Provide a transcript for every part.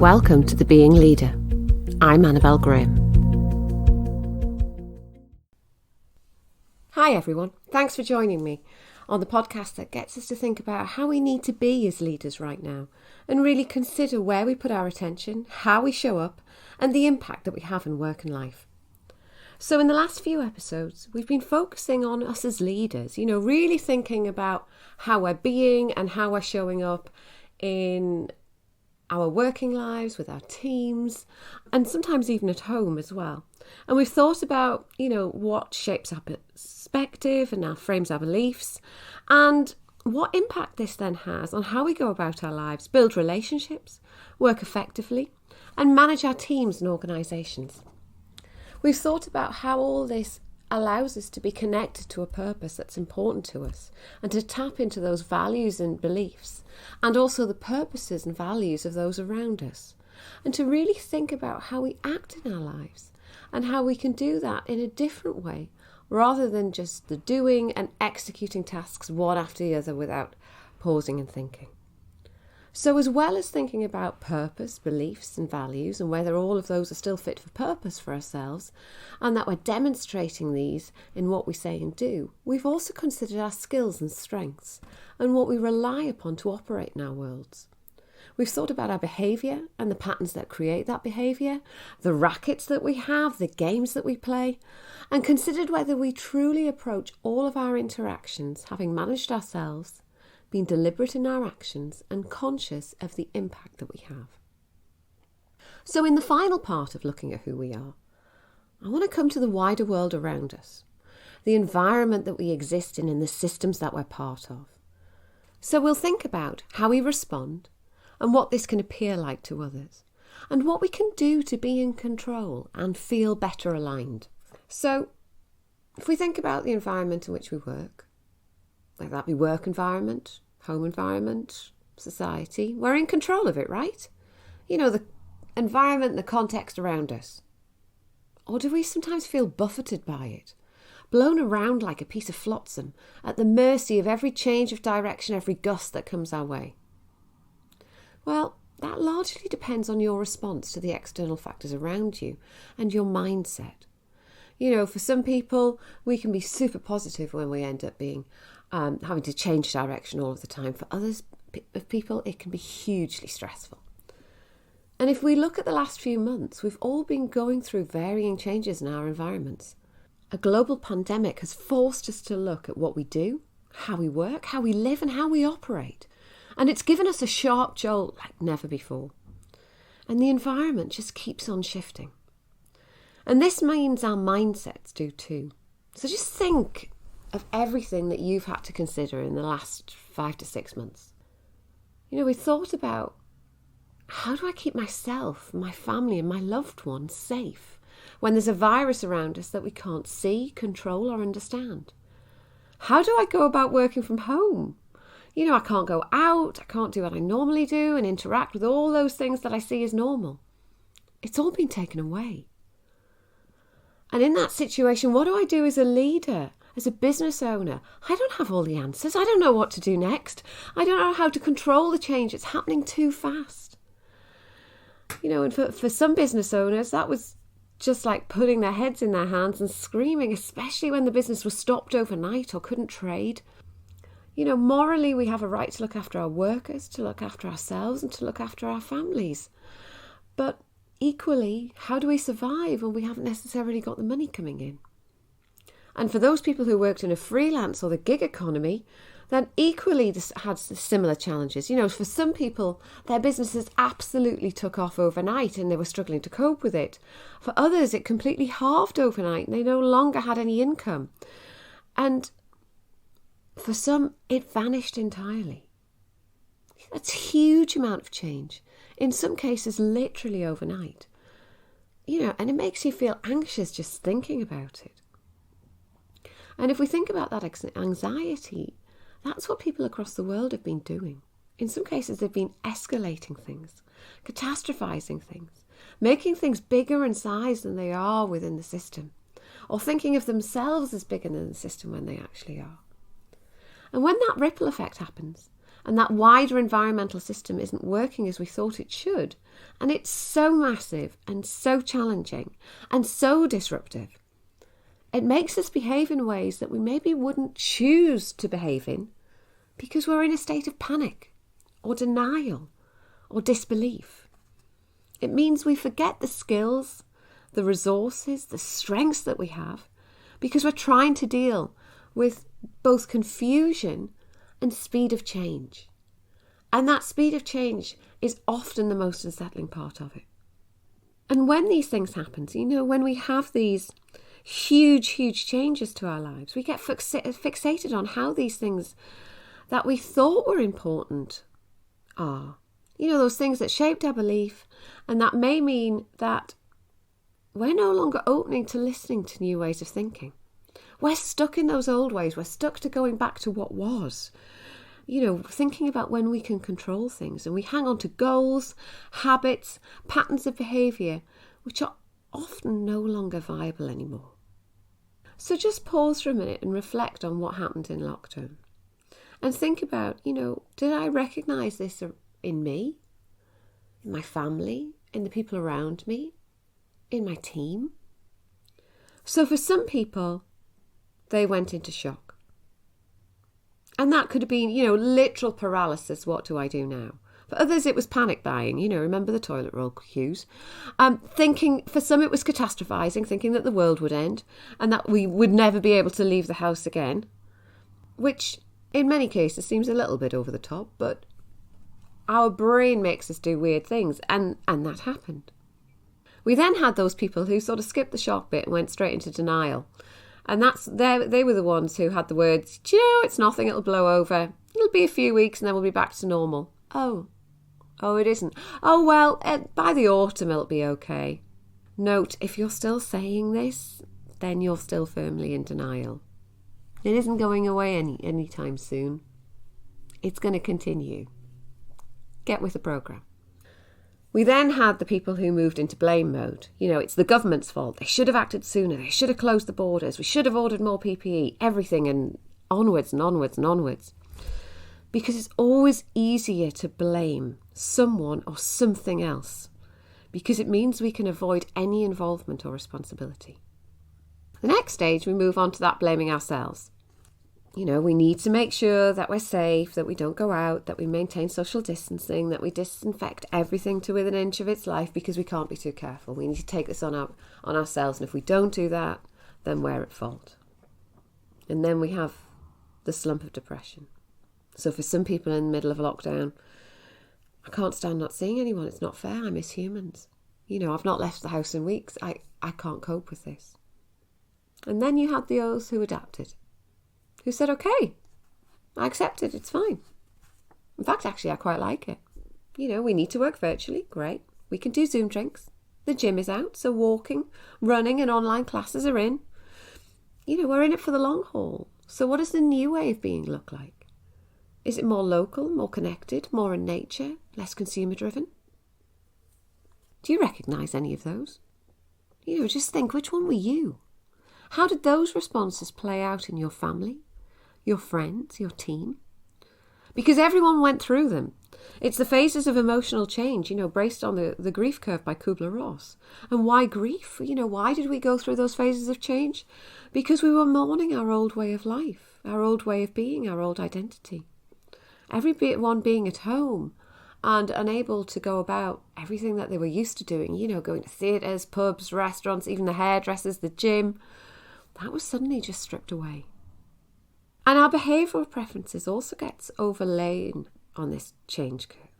Welcome to The Being Leader. I'm Annabelle Graham. Hi everyone, thanks for joining me on the podcast that gets us to think about how we need to be as leaders right now and really consider where we put our attention, how we show up and the impact that we have in work and life. So in the last few episodes, we've been focusing on us as leaders, really thinking about how we're being and how we're showing up in our working lives, with our teams, and sometimes even at home as well. And we've thought about, what shapes our perspective and our frames our beliefs, and what impact this then has on how we go about our lives, build relationships, work effectively, and manage our teams and organisations. We've thought about how all this allows us to be connected to a purpose that's important to us and to tap into those values and beliefs and also the purposes and values of those around us, and to really think about how we act in our lives and how we can do that in a different way rather than just the doing and executing tasks one after the other without pausing and thinking. So as well as thinking about purpose, beliefs and values and whether all of those are still fit for purpose for ourselves and that we're demonstrating these in what we say and do, we've also considered our skills and strengths and what we rely upon to operate in our worlds. We've thought about our behaviour and the patterns that create that behaviour, the rackets that we have, the games that we play, and considered whether we truly approach all of our interactions having managed ourselves, being deliberate in our actions and conscious of the impact that we have. So in the final part of looking at who we are, I want to come to the wider world around us, the environment that we exist in and the systems that we're part of. So we'll think about how we respond and what this can appear like to others and what we can do to be in control and feel better aligned. So if we think about the environment in which we work, like that be work environment, home environment, society, we're in control of it, right? The environment, the context around us. Or do we sometimes feel buffeted by it, blown around like a piece of flotsam, at the mercy of every change of direction, every gust that comes our way? Well, that largely depends on your response to the external factors around you and your mindset. For some people, we can be super positive when we end up being having to change direction all of the time. For others of people, it can be hugely stressful. And if we look at the last few months, we've all been going through varying changes in our environments. A global pandemic has forced us to look at what we do, how we work, how we live, and how we operate. And it's given us a sharp jolt like never before. And the environment just keeps on shifting. And this means our mindsets do too. So just think of everything that you've had to consider in the last 5 to 6 months. We thought about, how do I keep myself, my family and my loved ones safe when there's a virus around us that we can't see, control or understand? How do I go about working from home? I can't go out, I can't do what I normally do and interact with all those things that I see as normal. It's all been taken away. And in that situation, what do I do as a leader, as a business owner? I don't have all the answers. I don't know what to do next. I don't know how to control the change. It's happening too fast. And for some business owners, that was just like putting their heads in their hands and screaming, especially when the business was stopped overnight or couldn't trade. Morally, we have a right to look after our workers, to look after ourselves and to look after our families. But equally, how do we survive when we haven't necessarily got the money coming in? And for those people who worked in a freelance or the gig economy, then equally this had similar challenges. For some people, their businesses absolutely took off overnight and they were struggling to cope with it. For others, it completely halved overnight and they no longer had any income. And for some, it vanished entirely. That's a huge amount of change. In some cases, literally overnight. And it makes you feel anxious just thinking about it. And if we think about that anxiety, that's what people across the world have been doing. In some cases, they've been escalating things, catastrophizing things, making things bigger in size than they are within the system, or thinking of themselves as bigger than the system when they actually are. And when that ripple effect happens, and that wider environmental system isn't working as we thought it should. And it's so massive and so challenging and so disruptive. It makes us behave in ways that we maybe wouldn't choose to behave in because we're in a state of panic or denial or disbelief. It means we forget the skills, the resources, the strengths that we have because we're trying to deal with both confusion and speed of change. And that speed of change is often the most unsettling part of it. And when these things happen, when we have these huge changes to our lives, we get fixated on how these things that we thought were important are. Those things that shaped our belief, and that may mean that we're no longer opening to listening to new ways of thinking. We're stuck in those old ways. We're stuck to going back to what was. Thinking about when we can control things, and we hang on to goals, habits, patterns of behaviour, which are often no longer viable anymore. So just pause for a minute and reflect on what happened in lockdown. And think about, did I recognise this in me, in my family, in the people around me, in my team? So for some people, they went into shock. And that could have been, literal paralysis. What do I do now? For others, it was panic buying. Remember the toilet roll queues. For some, it was catastrophising, thinking that the world would end and that we would never be able to leave the house again, which in many cases seems a little bit over the top, but our brain makes us do weird things, and that happened. We then had those people who sort of skipped the shock bit and went straight into denial. And they were the ones who had the words, "Do you know, it's nothing, it'll blow over. It'll be a few weeks and then we'll be back to normal." Oh, it isn't. Oh, well, by the autumn it'll be okay. Note, if you're still saying this, then you're still firmly in denial. It isn't going away anytime soon. It's going to continue. Get with the programme. We then had the people who moved into blame mode. It's the government's fault. They should have acted sooner. They should have closed the borders. We should have ordered more PPE, everything, and onwards and onwards and onwards. Because it's always easier to blame someone or something else, because it means we can avoid any involvement or responsibility. The next stage, we move on to that blaming ourselves. We need to make sure that we're safe, that we don't go out, that we maintain social distancing, that we disinfect everything to within an inch of its life because we can't be too careful. We need to take this on ourselves. And if we don't do that, then we're at fault. And then we have the slump of depression. So for some people in the middle of lockdown, I can't stand not seeing anyone. It's not fair. I miss humans. I've not left the house in weeks. I can't cope with this. And then you had those who adapted, who said, okay, I accept it, it's fine. In fact, actually, I quite like it. We need to work virtually, great. We can do Zoom drinks. The gym is out, so walking, running and online classes are in. We're in it for the long haul. So what does the new way of being look like? Is it more local, more connected, more in nature, less consumer driven? Do you recognise any of those? Just think, which one were you? How did those responses play out in your family, your friends, your team? Because everyone went through them. It's the phases of emotional change, based on the grief curve by Kubler-Ross. And why grief? Why did we go through those phases of change? Because we were mourning our old way of life, our old way of being, our old identity. Everyone being at home and unable to go about everything that they were used to doing, going to theatres, pubs, restaurants, even the hairdressers, the gym. That was suddenly just stripped away. And our behavioural preferences also gets overlain on this change curve.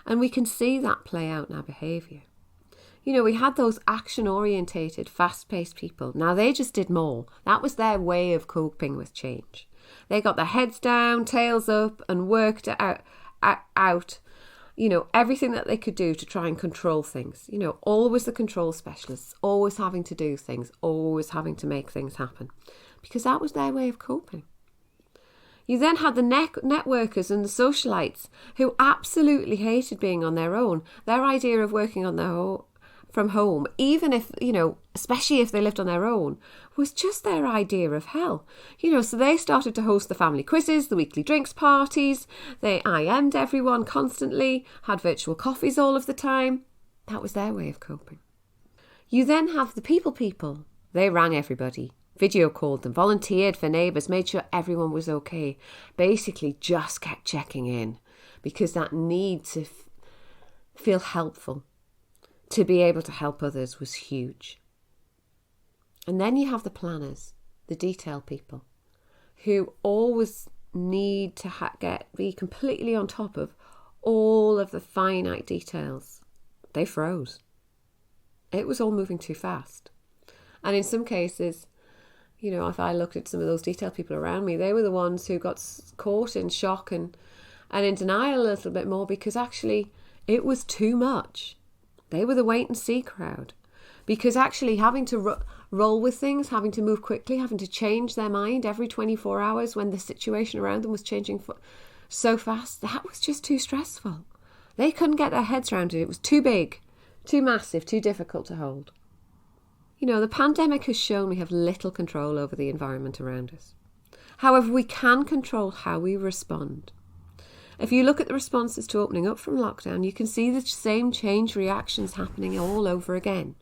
And we can see that play out in our behaviour. We had those action-orientated, fast-paced people. Now, they just did more. That was their way of coping with change. They got their heads down, tails up, and worked it out, everything that they could do to try and control things. Always the control specialists, always having to do things, always having to make things happen. Because that was their way of coping. You then had the networkers and the socialites who absolutely hated being on their own. Their idea of working on their own from home, even if, especially if they lived on their own, was just their idea of hell. So they started to host the family quizzes, the weekly drinks parties, they IM'd everyone constantly, had virtual coffees all of the time. That was their way of coping. You then have the people. They rang everybody, video called them, volunteered for neighbours, made sure everyone was okay. Basically just kept checking in because that need to feel helpful, to be able to help others was huge. And then you have the planners, the detail people, who always need to be completely on top of all of the finite details. They froze. It was all moving too fast. And in some cases, if I looked at some of those detail people around me, they were the ones who got caught in shock and in denial a little bit more because actually it was too much. They were the wait and see crowd because actually having to roll with things, having to move quickly, having to change their mind every 24 hours when the situation around them was changing so fast, that was just too stressful. They couldn't get their heads around it. It was too big, too massive, too difficult to hold. The pandemic has shown we have little control over the environment around us. However, we can control how we respond. If you look at the responses to opening up from lockdown, you can see the same change reactions happening all over again.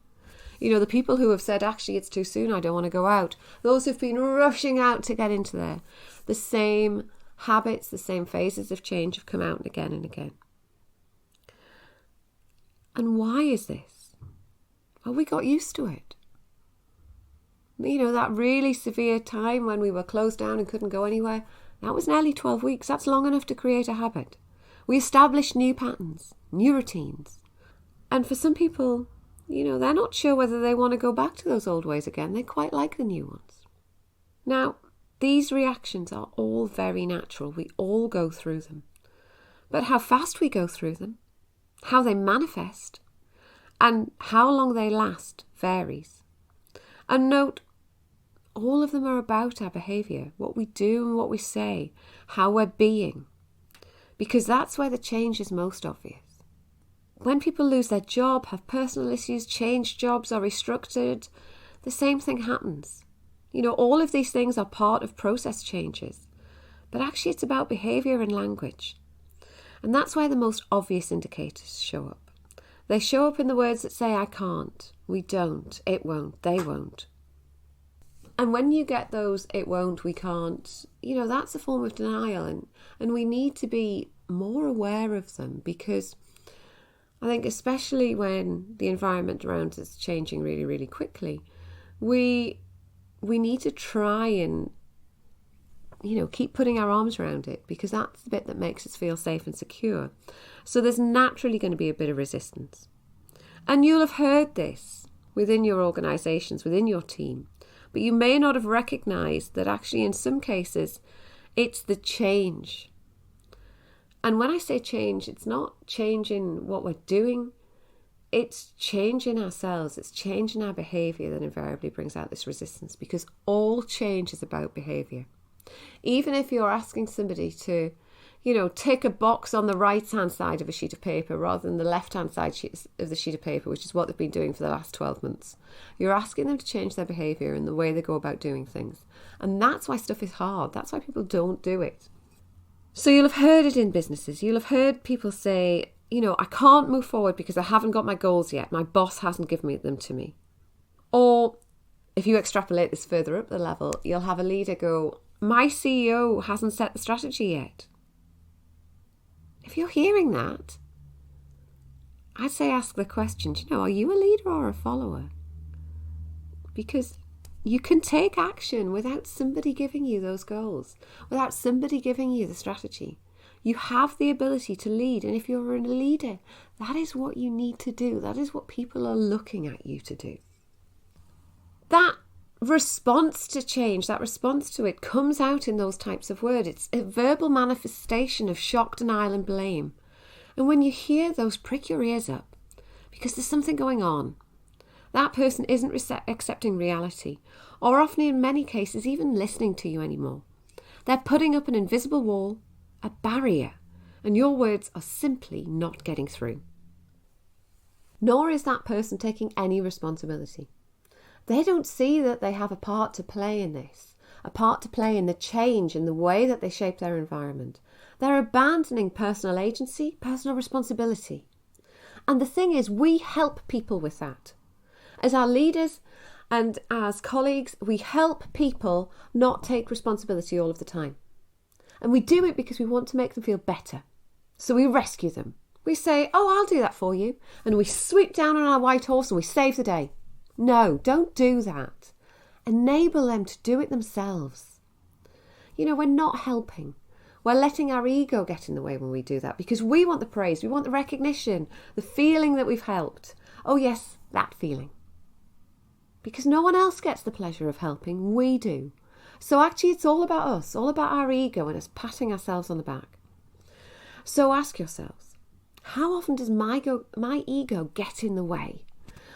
The people who have said, actually, it's too soon, I don't want to go out. Those who've been rushing out to get into there. The same habits, the same phases of change have come out again and again. And why is this? Well, we got used to it. That really severe time when we were closed down and couldn't go anywhere, that was nearly 12 weeks. That's long enough to create a habit. We established new patterns, new routines. And for some people, they're not sure whether they want to go back to those old ways again. They quite like the new ones. Now, these reactions are all very natural. We all go through them. But how fast we go through them, how they manifest, and how long they last varies. And note, all of them are about our behaviour, what we do and what we say, how we're being, because that's where the change is most obvious. When people lose their job, have personal issues, change jobs, or restructured, the same thing happens. All of these things are part of process changes, but actually it's about behaviour and language. And that's where the most obvious indicators show up. They show up in the words that say, I can't, we don't, it won't, they won't. And when you get those, it won't, we can't, that's a form of denial. And we need to be more aware of them because I think especially when the environment around us is changing really, really quickly, we need to try and, keep putting our arms around it because that's the bit that makes us feel safe and secure. So there's naturally going to be a bit of resistance. And you'll have heard this within your organisations, within your team. But you may not have recognised that actually in some cases, it's the change. And when I say change, it's not changing what we're doing. It's changing ourselves. It's changing our behaviour that invariably brings out this resistance because all change is about behaviour. Even if you're asking somebody to, tick a box on the right-hand side of a sheet of paper rather than the left-hand side of the sheet of paper, which is what they've been doing for the last 12 months. You're asking them to change their behaviour and the way they go about doing things. And that's why stuff is hard. That's why people don't do it. So you'll have heard it in businesses. You'll have heard people say, I can't move forward because I haven't got my goals yet. My boss hasn't given them to me. Or if you extrapolate this further up the level, you'll have a leader go, my CEO hasn't set the strategy yet. If you're hearing that, I'd say ask the question, are you a leader or a follower? Because you can take action without somebody giving you those goals, without somebody giving you the strategy. You have the ability to lead, and if you're a leader, that is what you need to do. That is what people are looking at you to do. That response to change, that response to it comes out in those types of words. It's a verbal manifestation of shock, denial and blame. And when you hear those, prick your ears up because there's something going on. That person isn't accepting reality or often in many cases even listening to you anymore. They're putting up an invisible wall, a barrier, and your words are simply not getting through. nor is that person taking any responsibility. They don't see that they have a part to play in this, a part to play in the change in the way that they shape their environment. They're abandoning personal agency, personal responsibility. And the thing is, we help people with that. As our leaders and as colleagues, we help people not take responsibility all of the time. And we do it because we want to make them feel better. So we rescue them. We say, oh, I'll do that for you. And we swoop down on our white horse and we save the day. No, don't do that. Enable them to do it themselves. We're not helping. We're letting our ego get in the way when we do that because we want the praise, we want the recognition, the feeling that we've helped. Oh yes, that feeling. Because no one else gets the pleasure of helping, we do. So actually it's all about us, all about our ego and us patting ourselves on the back. So ask yourselves, how often does my ego get in the way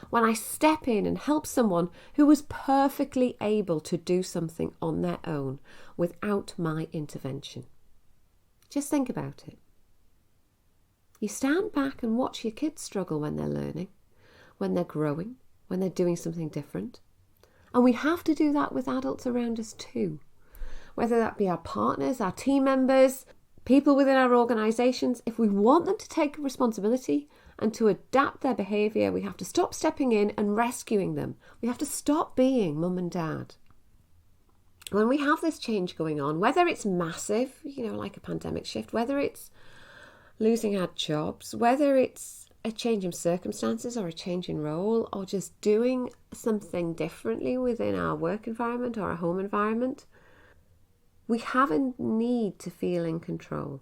when I step in and help someone who was perfectly able to do something on their own without my intervention? Just think about it. You stand back and watch your kids struggle when they're learning, when they're growing, when they're doing something different. And we have to do that with adults around us too. Whether that be our partners, our team members, people within our organisations, if we want them to take responsibility and to adapt their behaviour, we have to stop stepping in and rescuing them. We have to stop being mum and dad. When we have this change going on, whether it's massive, like a pandemic shift, whether it's losing our jobs, whether it's a change in circumstances or a change in role, or just doing something differently within our work environment or our home environment, we have a need to feel in control.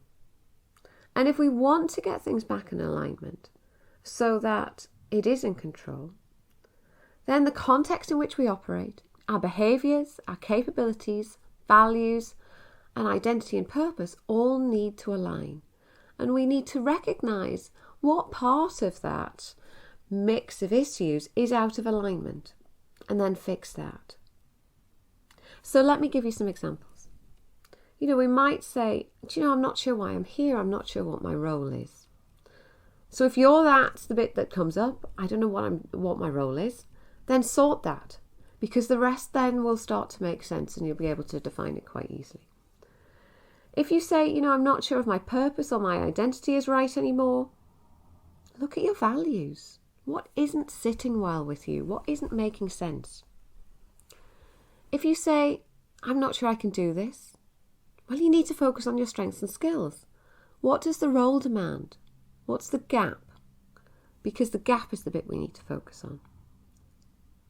And if we want to get things back in alignment so that it is in control, then the context in which we operate, our behaviours, our capabilities, values, and identity and purpose all need to align. And we need to recognise what part of that mix of issues is out of alignment and then fix that. So let me give you some examples. We might say, I'm not sure why I'm here. I'm not sure what my role is. So if that's the bit that comes up, I don't know what my role is, then sort that. Because the rest then will start to make sense and you'll be able to define it quite easily. If you say, I'm not sure if my purpose or my identity is right anymore, look at your values. What isn't sitting well with you? What isn't making sense? If you say, I'm not sure I can do this, well, you need to focus on your strengths and skills. What does the role demand? What's the gap? Because the gap is the bit we need to focus on.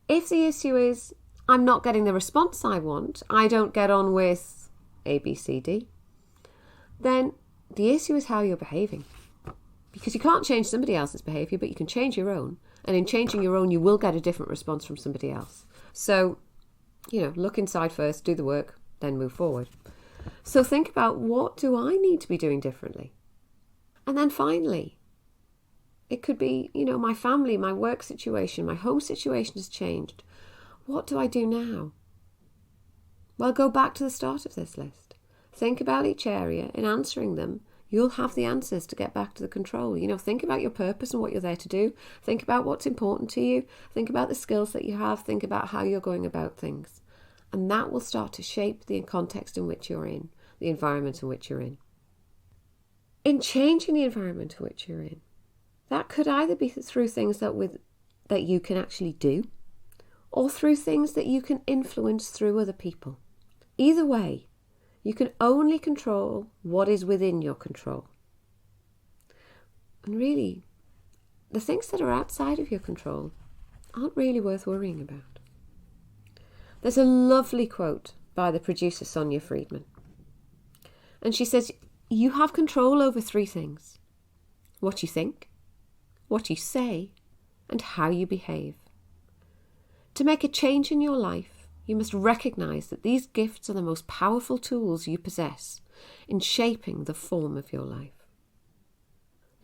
If the issue is, I'm not getting the response I want, I don't get on with A, B, C, D, then the issue is how you're behaving. Because you can't change somebody else's behaviour, but you can change your own. And in changing your own, you will get a different response from somebody else. So, look inside first, do the work, then move forward. So think about, what do I need to be doing differently? And then finally, it could be, my family, my work situation, my home situation has changed. What do I do now? Well, go back to the start of this list. Think about each area. In answering them, you'll have the answers to get back to the control. Think about your purpose and what you're there to do. Think about what's important to you. Think about the skills that you have. Think about how you're going about things. And that will start to shape the context in which you're in, the environment in which you're in. In changing the environment in which you're in, that could either be through things that you can actually do, or through things that you can influence through other people. Either way, you can only control what is within your control. And really, the things that are outside of your control aren't really worth worrying about. There's a lovely quote by the producer Sonia Friedman. And she says, you have control over 3 things: what you think, what you say, and how you behave. To make a change in your life, you must recognise that these gifts are the most powerful tools you possess in shaping the form of your life.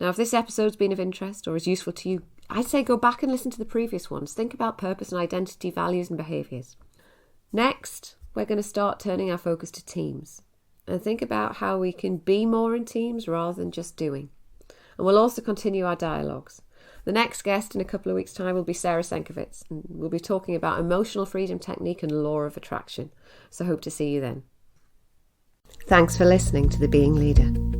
Now, if this episode's been of interest or is useful to you, I'd say go back and listen to the previous ones. Think about purpose and identity, values and behaviours. Next, we're going to start turning our focus to teams and think about how we can be more in teams rather than just doing. And we'll also continue our dialogues. The next guest in a couple of weeks' time will be Sarah Senkovitz, and we'll be talking about emotional freedom technique and law of attraction. So hope to see you then. Thanks for listening to The Being Leader.